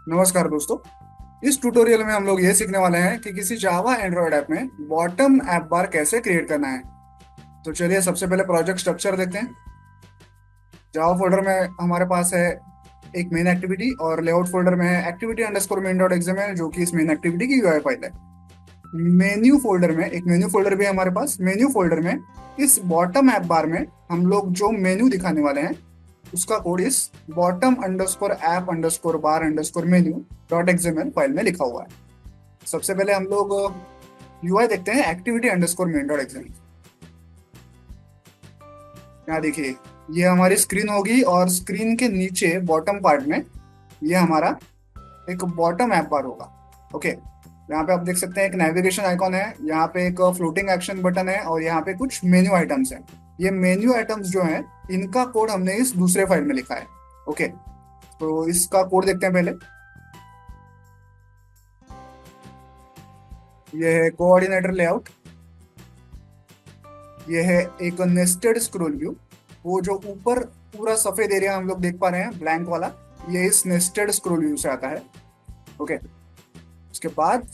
नमस्कार दोस्तों। इस ट्यूटोरियल में हम लोग ये सीखने वाले हैं कि किसी जावा एंड्रॉयड ऐप में बॉटम ऐप बार कैसे क्रिएट करना है। तो चलिए सबसे पहले प्रोजेक्ट स्ट्रक्चर देखते हैं। जावा फोल्डर में हमारे पास है एक मेन एक्टिविटी और लेआउट फोल्डर में है activity underscore main dot XML जो कि इस मेन एक्टिविटी की यूआई फाइल है। मेन्यू फोल्डर में एक मेन्यू फोल्डर भी है हमारे पास। मेन्यू फोल्डर में इस बॉटम ऐप बार में हम लोग जो मेन्यू दिखाने वाले हैं उसका कोड इस bottom underscore app underscore bar underscore menu dot XML file में लिखा हुआ है। सबसे पहले हम लोग यूआई देखते हैं activity underscore main dot XML. यहाँ देखिए, ये हमारी स्क्रीन होगी और स्क्रीन के नीचे बॉटम पार्ट में ये हमारा एक बॉटम ऐप बार होगा। ओके, यहाँ पे आप देख सकते हैं एक नेविगेशन आइकॉन है, यहाँ पे एक फ्लोटिंग एक्शन बटन है और यहाँ पे कुछ मेन्यू आइटम्स हैं। ये मेन्यू आइटम्स जो हैं इनका कोड हमने इस दूसरे फाइल में लिखा है। ओके, तो इसका कोड देखते हैं पहले। ये है कोऑर्डिनेटर लेआउट। ये है एक नेस्टेड स्क्रॉल व्यू। वो जो ऊपर पूरा सफेद एरिया हम लोग देख पा रहे हैं ब्लैंक वाला, ये इस नेस्टेड स्क्रॉल व्यू से आता है। ओके, उसके बाद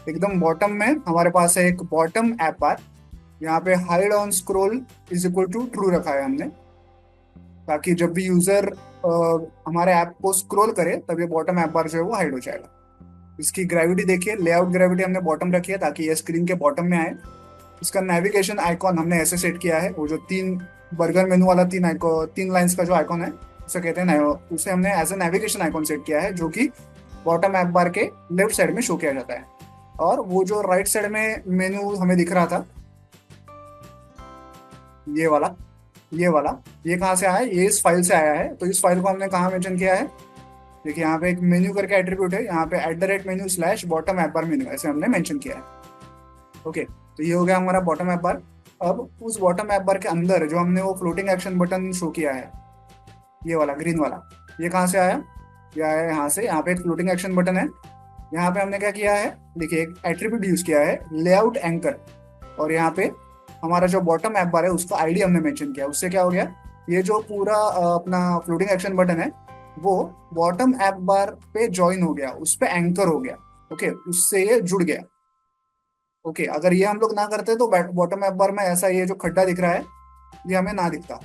एकदम बॉटम में हमारे पास है एक बॉटम ऐप बार। यहाँ पे hide on scroll is equal to true रखा है हमने, ताकि जब भी यूजर हमारे ऐप को स्क्रॉल करे तब ये बॉटम ऐप बार जो है वो हाइड हो जाएगा। इसकी ग्रेविटी देखिए, लेआउट ग्रेविटी हमने बॉटम रखी है ताकि ये स्क्रीन के बॉटम में आए। इसका नेविगेशन आइकॉन हमने ऐसे सेट किया है, वो जो तीन बर्गर मेनू वाला तीन लाइंस का जो आइकॉन है उसे कहते हैं, उसे हमने as a navigation icon set किया है जो कि बॉटम ऐप बार के लेफ्ट साइड में शो किया जाता है। और वो जो राइट साइड में मेन्यू हमें दिख रहा था, ये वाला ये वाला, ये कहाँ से आया है? ये इस फाइल से आया है। तो इस फाइल को हमने कहाँ मेंशन किया है? देखिए, यहाँ पे एक मेन्यू करके एट्रीब्यूट है, यहाँ पे @menu स्लैश बॉटम ऐप बार मेन्यू ऐसे हमने मेंशन किया है। ओके, तो ये हो गया हमारा बॉटम ऐप बार। अब उस बॉटम ऐप बार के अंदर जो हमने वो फ्लोटिंग एक्शन बटन शो किया है, ये वाला ग्रीन वाला, ये कहाँ से आया? ये आया यहाँ से। यहाँ पे एक फ्लोटिंग एक्शन बटन है। यहाँ पे हमने क्या किया है? देखिए, एक एट्रीब्यूट यूज किया है लेआउट एंकर, और यहाँ पे हमारा जो बॉटम ऐप बार है उसका आईडी हमने मेंशन किया। उससे क्या हो गया? ये जो पूरा अपना फ्लोटिंग एक्शन बटन है वो बॉटम ऐप बार पे ज्वाइन हो गया, उस पे एंकर हो गया। ओके, उससे ये जुड़ गया। ओके, अगर ये हम लोग ना करते तो बॉटम ऐप बार में ऐसा ये जो खड्डा दिख रहा है ये हमें ना दिखता,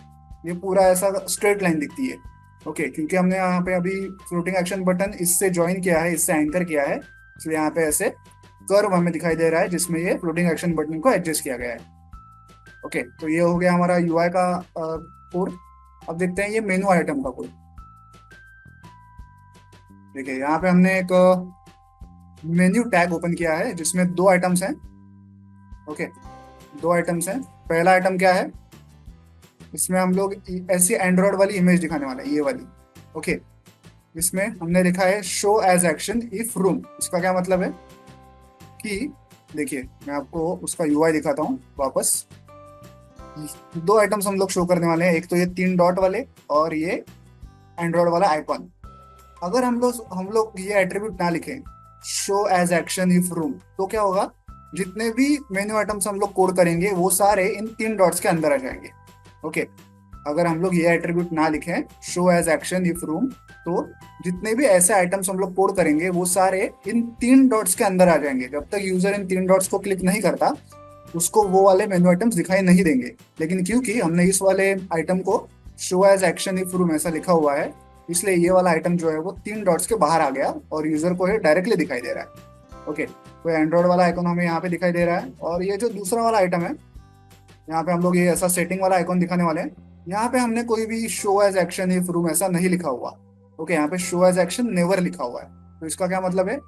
ये पूरा ऐसा स्ट्रेट लाइन दिखती है। ओके, क्योंकि हमने यहाँ पे अभी फ्लोटिंग एक्शन बटन इससे ज्वाइन किया है, इससे एंकर किया है, इसलिए यहाँ पे ऐसे कर्व हमें दिखाई दे रहा है जिसमें ये फ्लोटिंग एक्शन बटन को एडजस्ट किया गया है। ओके, तो ये हो गया हमारा यूआई का कोड। अब देखते हैं ये मेनू आइटम का कोड। देखिए, यहाँ पे हमने एक मेन्यू टैग ओपन किया है जिसमें दो आइटम्स हैं। ओके, दो आइटम्स हैं। पहला आइटम क्या है? इसमें हम लोग ऐसी एंड्रॉयड वाली इमेज दिखाने वाले हैं, ये वाली। ओके, इसमें हमने लिखा है show as action if room. इसका क्या मतलब है कि देखिए, मैं आपको उसका यूआई दिखाता हूँ वापस। दो आइटम्स हम लोग शो करने वाले हैं, एक तो ये तीन डॉट वाले और ये एंड्रॉयड वाला आइकॉन। अगर हम लोग ये एट्रीब्यूट ना लिखें show as action if room, तो क्या होगा? जितने भी मेन्यू आइटम्स हम लोग कोड करेंगे वो सारे इन तीन डॉट्स के अंदर आ जाएंगे। ओके, अगर हम लोग ये एट्रीब्यूट ना लिखें show as action if room, तो जितने भी ऐसे आइटम्स हम लोग कोड करेंगे वो सारे इन तीन डॉट्स के अंदर आ जाएंगे। जब तक यूजर इन तीन डॉट्स को क्लिक नहीं करता उसको वो वाले मेन्यू आइटम्स दिखाई नहीं देंगे। लेकिन क्योंकि हमने इस वाले आइटम को show as action if room ऐसा लिखा हुआ है, इसलिए ये वाला आइटम जो है वो तीन डॉट्स के बाहर आ गया और यूजर को ये डायरेक्टली दिखाई दे रहा है। ओके, तो एंड्रॉयड वाला आइकन हमें यहाँ पे दिखाई दे रहा है। और ये जो दूसरा वाला आइटम है, यहाँ पे हम लोग ये ऐसा सेटिंग वाला आइकॉन दिखाने वाले हैं। यहाँ पे हमने कोई भी show as action if room ऐसा नहीं लिखा हुआ। ओके, यहाँ पे शो एज एक्शन नेवर लिखा हुआ है। तो इसका क्या मतलब है?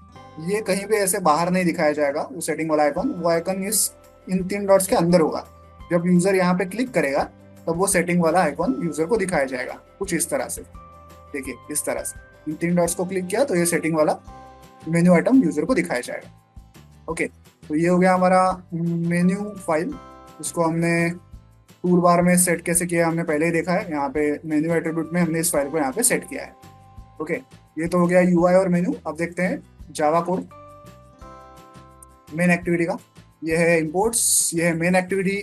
ये कहीं पे ऐसे बाहर नहीं दिखाया जाएगा वो सेटिंग वाला आइकॉन। वो आइकॉन इस इन तीन डॉट्स के अंदर होगा। जब यूजर यहाँ पे क्लिक करेगा तब वो सेटिंग वाला आइकॉन यूजर को दिखाया जाएगा कुछ इस तरह से। देखिए, इस तरह से इन तीन डॉट्स को क्लिक किया तो ये सेटिंग वाला मेन्यू आइटम यूजर को दिखाया जाएगा। ओके, तो ये हो गया हमारा मेन्यू फाइल। इसको हमने टूल बार में सेट कैसे किया हमने पहले ही देखा है। यहाँ पे मेन्यू एट्रीब्यूट में हमने इस फाइल को यहाँ पे सेट किया है। ओके, ये तो हो गया यूआई और मेन्यू। अब देखते हैं जावा कोड मेन एक्टिविटी का। ये है इंपोर्ट्स, ये है मेन एक्टिविटी,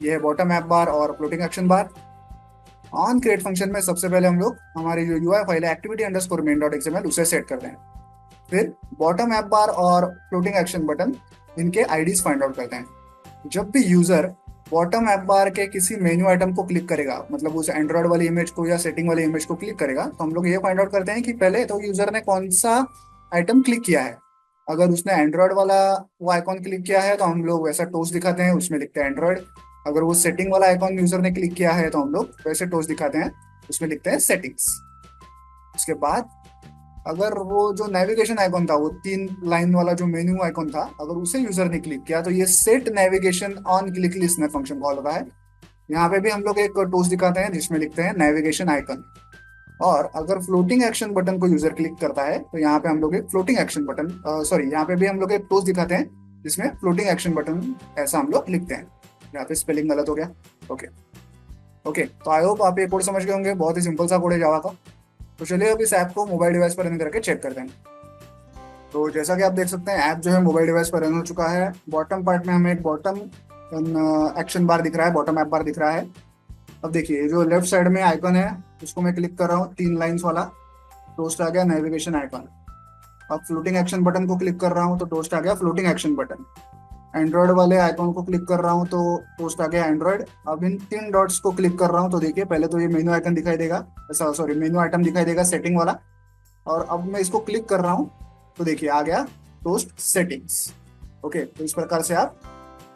ये है बॉटम ऐप बार और floating action bar. On create function में सबसे पहले हम लोग हमारी जो यूआई फाइल है activity underscore main dot XML उसे सेट करते हैं। फिर बॉटम ऐप बार और फ्लोटिंग एक्शन बटन, इनके आईडीज फाइंड आउट करते हैं। जब भी यूजर बॉटम ऐप बार के किसी मेन्यू आइटम को क्लिक करेगा, मतलब उस एंड्रॉयड वाली इमेज को या सेटिंग वाली इमेज को क्लिक करेगा, तो हम लोग ये फाइंड आउट करते हैं कि पहले तो यूजर ने कौन सा आइटम क्लिक किया है। अगर उसने एंड्रॉयड वाला वो आइकॉन क्लिक किया है तो हम लोग वैसा टोस्ट दिखाते हैं, उसमें लिखते हैं एंड्रॉयड। अगर वो सेटिंग वाला आइकॉन यूजर ने क्लिक किया है तो हम लोग वैसे टोस्ट दिखाते हैं, उसमें लिखते हैं सेटिंग्स। उसके बाद अगर वो जो नेविगेशन आइकॉन था, वो 3 लाइन वाला जो मेन्यू आइकॉन था, अगर उसे यूजर ने क्लिक किया तो ये set navigation on click listener function call होता है। यहाँ पे भी हम लोग एक टोस्ट दिखाते हैं जिसमें लिखते हैं नेविगेशन आइकन। और अगर फ्लोटिंग एक्शन बटन को यूजर क्लिक करता है तो यहाँ पे हम लोग एक फ्लोटिंग एक्शन बटन, सॉरी, यहाँ पे भी हम लोग एक टोस्ट दिखाते हैं जिसमें फ्लोटिंग एक्शन बटन ऐसा हम लोग लिखते हैं। यहाँ पे स्पेलिंग गलत हो गया। ओके। ओके, तो आई होप आप ये कोड समझ गए होंगे, बहुत ही सिंपल सा कोड है जावा का। तो चलिए अब इस ऐप को मोबाइल डिवाइस पर रन करके चेक करते हैं। तो जैसा कि आप देख सकते हैं, ऐप जो है मोबाइल डिवाइस पर रन हो चुका है। बॉटम पार्ट में हमें एक बॉटम एक्शन बार दिख रहा है, बॉटम ऐप बार दिख रहा है। अब देखिए जो लेफ्ट साइड में आइकन है उसको मैं क्लिक कर रहा हूँ, 3 लाइन्स वाला टोस्ट आ गया नेविगेशन आइकन। अब फ्लोटिंग एक्शन बटन को क्लिक कर रहा हूँ तो टोस्ट आ गया फ्लोटिंग एक्शन बटन। एंड्रॉयड वाले आइकॉन को क्लिक कर रहा हूँ तो टोस्ट आ गया एंड्रॉयड। अब इन 3 डॉट्स को क्लिक कर रहा हूँ तो देखिए पहले तो ये मेन्यू आइकन दिखाई देगा, सॉरी मेन्यू आइटम दिखाई देगा सेटिंग वाला। और अब मैं इसको क्लिक कर रहा हूँ तो देखिए आ गया टोस्ट सेटिंग्स। ओके, तो इस प्रकार से आप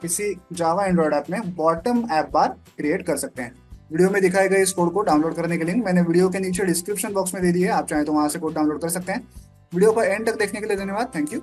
किसी जावा एंड्रॉयड ऐप में बॉटम ऐप बार क्रिएट कर सकते हैं। वीडियो में दिखाए गए इस कोड को डाउनलोड करने के लिंक मैंने वीडियो के नीचे डिस्क्रिप्शन बॉक्स में दे दी है, आप चाहें तो वहां से कोड डाउनलोड कर सकते हैं। वीडियो को एंड तक देखने के लिए धन्यवाद। Thank you.